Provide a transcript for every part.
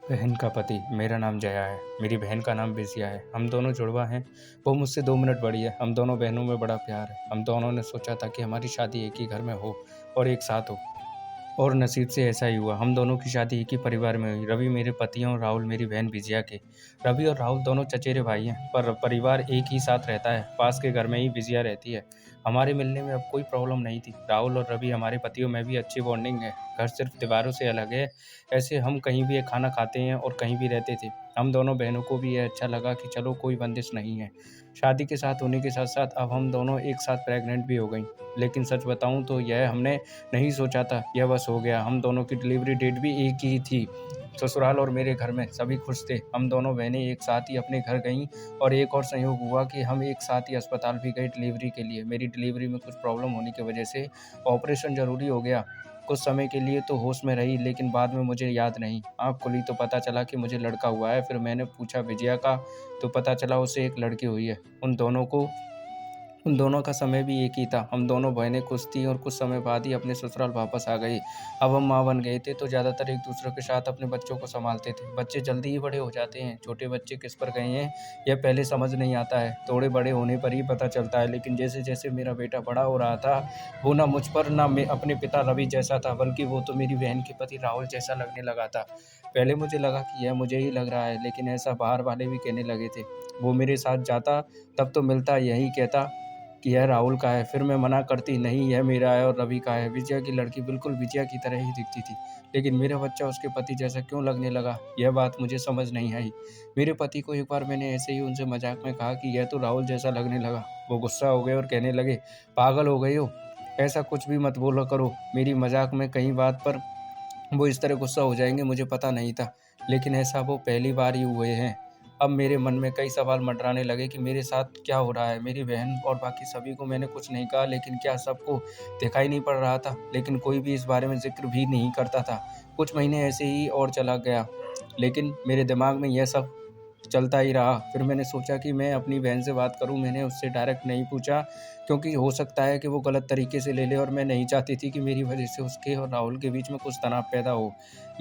बहन का पति, मेरा नाम जया है, मेरी बहन का नाम बिज़िया है। हम दोनों जुड़वा हैं, वो मुझसे 2 मिनट बड़ी है। हम दोनों बहनों में बड़ा प्यार है। हम दोनों ने सोचा था कि हमारी शादी एक ही घर में हो और एक साथ हो, और नसीब से ऐसा ही हुआ। हम दोनों की शादी एक ही परिवार में हुई। रवि मेरे पति हैं और राहुल मेरी बहन बिज़िया के। रवि और राहुल दोनों चचेरे भाई हैं, पर परिवार एक ही साथ रहता है। पास के घर में ही बिज़िया रहती है। हमारे मिलने में अब कोई प्रॉब्लम नहीं थी। राहुल और रवि हमारे पतियों में भी अच्छी बॉन्डिंग है। घर सिर्फ दीवारों से अलग है। ऐसे हम कहीं भी खाना खाते हैं और कहीं भी रहते थे। हम दोनों बहनों को भी ये अच्छा लगा कि चलो कोई बंदिश नहीं है। शादी के साथ होने के साथ-साथ अब हम दोनों एक साथ प्रेग्नेंट भी हो गईं। लेकिन सच बताऊँ तो यह हमने नहीं सोचा था, यह बस हो गया। हम दोनों की डिलीवरी डेट भी एक ही थी। ससुराल और मेरे घर में सभी खुश थे। हम दोनों बहनें एक साथ ही अपने घर गईं, और एक और संयोग हुआ कि हम एक साथ ही अस्पताल भी गए डिलीवरी के लिए। मेरी डिलीवरी में कुछ प्रॉब्लम होने की वजह से ऑपरेशन ज़रूरी हो गया। कुछ समय के लिए तो होश में रही, लेकिन बाद में मुझे याद नहीं। आँख खुली तो पता चला कि मुझे लड़का हुआ है। फिर मैंने पूछा विजया का, तो पता चला उसे एक लड़की हुई है। उन दोनों का समय भी एक ही था। हम दोनों बहनें खुश थीं और कुछ समय बाद ही अपने ससुराल वापस आ गई। अब हम माँ बन गए थे, तो ज़्यादातर एक दूसरे के साथ अपने बच्चों को संभालते थे। बच्चे जल्दी ही बड़े हो जाते हैं। छोटे बच्चे किस पर गए हैं, यह पहले समझ नहीं आता है। थोड़े बड़े होने पर ही पता चलता है। लेकिन जैसे जैसे मेरा बेटा बड़ा हो रहा था, वो ना मुझ पर ना मैं अपने पिता रवि जैसा था, बल्कि वो तो मेरी बहन के पति राहुल जैसा लगने लगा था। पहले मुझे लगा कि यह मुझे ही लग रहा है, लेकिन ऐसा बाहर वाले भी कहने लगे थे। वो मेरे साथ जाता तब तो मिलता, यही कहता कि यह राहुल का है। फिर मैं मना करती, नहीं यह मेरा है और रवि का है। विजया की लड़की बिल्कुल विजया की तरह ही दिखती थी, लेकिन मेरा बच्चा उसके पति जैसा क्यों लगने लगा, यह बात मुझे समझ नहीं आई। मेरे पति को एक बार मैंने ऐसे ही उनसे मजाक में कहा कि यह तो राहुल जैसा लगने लगा। वो गुस्सा हो गए और कहने लगे, पागल हो गई हो, ऐसा कुछ भी मत बोला करो। मेरी मजाक में कहीं बात पर वो इस तरह गुस्सा हो जाएंगे, मुझे पता नहीं था, लेकिन ऐसा वो पहली बार ही हुए हैं। अब मेरे मन में कई सवाल मंडराने लगे कि मेरे साथ क्या हो रहा है। मेरी बहन और बाकी सभी को मैंने कुछ नहीं कहा, लेकिन क्या सबको दिखाई नहीं पड़ रहा था? लेकिन कोई भी इस बारे में जिक्र भी नहीं करता था। कुछ महीने ऐसे ही और चला गया, लेकिन मेरे दिमाग में यह सब चलता ही रहा। फिर मैंने सोचा कि मैं अपनी बहन से बात करूं। मैंने उससे डायरेक्ट नहीं पूछा, क्योंकि हो सकता है कि वो गलत तरीके से ले ले, और मैं नहीं चाहती थी कि मेरी वजह से उसके और राहुल के बीच में कुछ तनाव पैदा हो।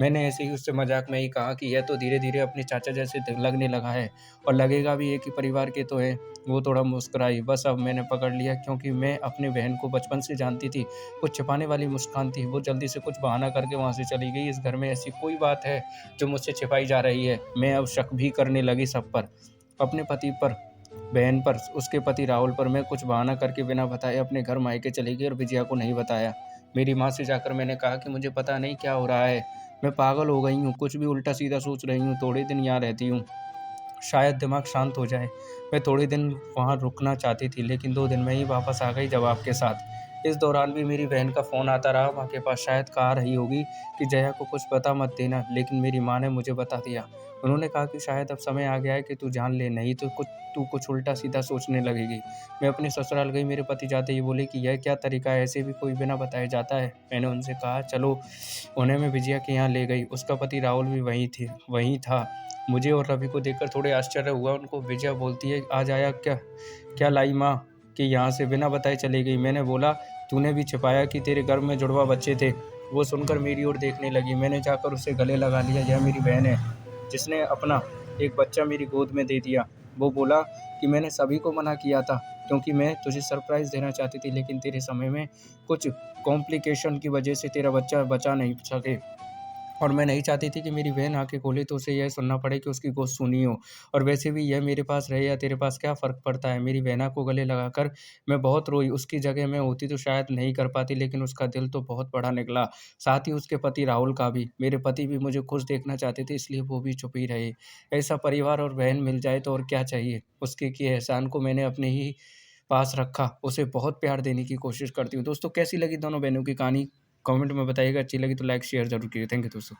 मैंने ऐसे ही उससे मजाक में ही कहा कि यह तो धीरे धीरे अपने चाचा जैसे लगने लगा है, और लगेगा भी, एक ही परिवार के तो है। वो थोड़ा मुस्कुराई। बस अब मैंने पकड़ लिया, क्योंकि मैं अपनी बहन को बचपन से जानती थी। कुछ छिपाने वाली मुस्कान थी। वो जल्दी से कुछ बहाना करके वहाँ से चली गई। इस घर में ऐसी कोई बात है जो मुझसे छिपाई जा रही है? मैं अब शक भी करने लगी सब पर, अपने पति पर, बहन पर, उसके पति राहुल पर। मैं कुछ बहाना करके बिना बताए अपने घर मायके चली गई और विजया को नहीं बताया। मेरी माँ से जाकर मैंने कहा कि मुझे पता नहीं क्या हो रहा है, मैं पागल हो गई हूँ, कुछ भी उल्टा सीधा सोच रही हूँ। थोड़े दिन यहाँ रहती हूँ, शायद दिमाग शांत हो जाए। मैं थोड़े दिन वहाँ रुकना चाहती थी, लेकिन 2 दिन में ही वापस आ गई जवाब के साथ। इस दौरान भी मेरी बहन का फ़ोन आता रहा। माँ के पास शायद कहा रही होगी कि जया को कुछ पता मत देना, लेकिन मेरी माँ ने मुझे बता दिया। उन्होंने कहा कि शायद अब समय आ गया है कि तू जान ले, नहीं तो तू कुछ उल्टा-सीधा सोचने लगेगी। मैं अपने ससुराल गई। मेरे पति जाते ही बोले कि यह क्या तरीका है, ऐसे भी कोई बिना बताए जाता है? मैंने उनसे कहा चलो। उन्हें मैं विजया के यहाँ ले गई। उसका पति राहुल भी वहीं था। मुझे और रवि को देखकर थोड़े आश्चर्य हुआ। उनको विजया बोलती है, आज आया क्या? क्या लाई माँ कि यहाँ से बिना बताए चली गई? मैंने बोला, तूने भी छिपाया कि तेरे गर्भ में जुड़वा बच्चे थे। वो सुनकर मेरी ओर देखने लगी। मैंने जाकर उसे गले लगा लिया। यह मेरी बहन है, जिसने अपना एक बच्चा मेरी गोद में दे दिया। वो बोला कि मैंने सभी को मना किया था, क्योंकि मैं तुझे सरप्राइज़ देना चाहती थी, लेकिन तेरे समय में कुछ कॉम्प्लिकेशन की वजह से तेरा बच्चा बचा नहीं सके। और मैं नहीं चाहती थी कि मेरी बहन आँखें खोले तो उसे यह सुनना पड़े कि उसकी गोद सूनी हो। और वैसे भी यह मेरे पास रहे या तेरे पास क्या फ़र्क पड़ता है? मेरी बहना को गले लगाकर मैं बहुत रोई। उसकी जगह मैं होती तो शायद नहीं कर पाती, लेकिन उसका दिल तो बहुत बड़ा निकला। साथ ही उसके पति राहुल का भी। मेरे पति भी मुझे खुश देखना चाहते थे, इसलिए वो भी चुप ही रहे। ऐसा परिवार और बहन मिल जाए तो और क्या चाहिए? उसके किए एहसान को मैंने अपने ही पास रखा। उसे बहुत प्यार देने की कोशिश करती हूँ। दोस्तों, कैसी लगी दोनों बहनों की कहानी? कमेंट में बताइएगा। अच्छी लगी तो लाइक शेयर ज़रूर कीजिए। थैंक यू दोस्तों।